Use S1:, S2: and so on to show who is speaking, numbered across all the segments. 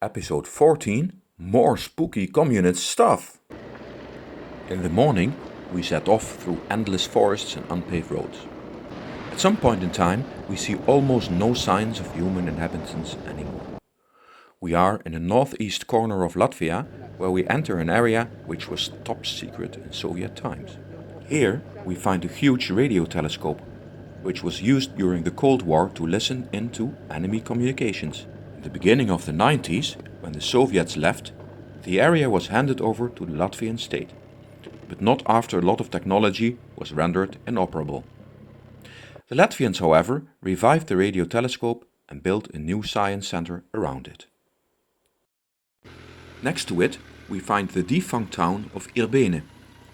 S1: Episode 14, more spooky communist stuff. In the morning, we set off through endless forests and unpaved roads. At some point in time, we see almost no signs of human inhabitants anymore. We are in the northeast corner of Latvia, where we enter an area which was top secret in Soviet times. Here, we find a huge radiotelescope, which was used during the Cold War to listen into enemy communications. In the beginning of the 90s, when the Soviets left, the area was handed over to the Latvian state, but not after a lot of technology was rendered inoperable. The Latvians, however, revived the radio telescope and built a new science center around it. Next to it, we find the defunct town of Irbene.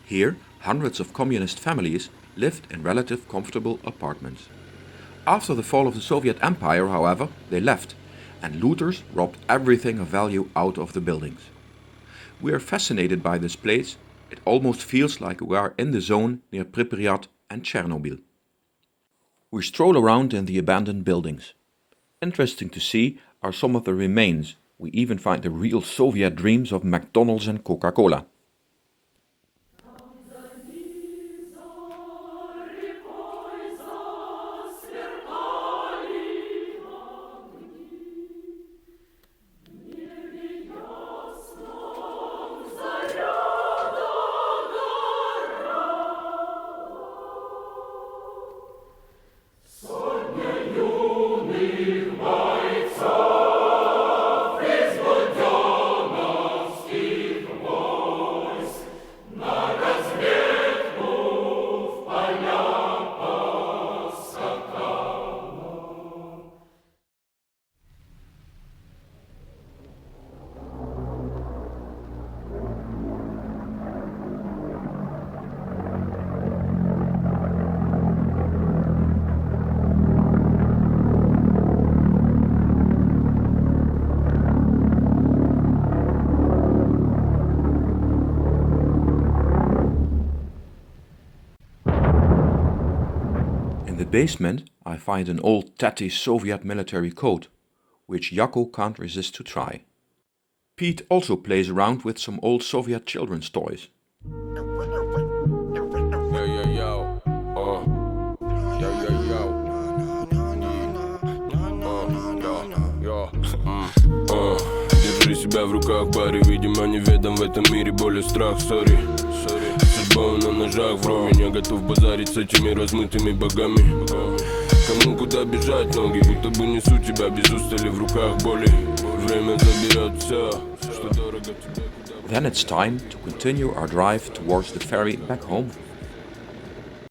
S1: Here, hundreds of communist families lived in relative comfortable apartments. After the fall of the Soviet Empire, however, they left, and looters robbed everything of value out of the buildings. We are fascinated by this place. It almost feels like we are in the zone near Pripryat and Chernobyl. We stroll around in the abandoned buildings. Interesting to see are some of the remains. We even find the real Soviet dreams of McDonald's and Coca-Cola. In the basement, I find an old tatty Soviet military coat, which Jakko can't resist to try. Pete also plays around with some old Soviet children's toys.
S2: Держи себя в руках, парень, видимо, неведом в этом мире более страх, сори. Судьба на ножах, враг меня готов базарить с этими размытыми богами. Кому куда бежать ноги, будто бы несу тебя без устали в руках боли. Время заберет все, что дорого тебе.
S1: Then it's time to continue our drive towards the ferry back home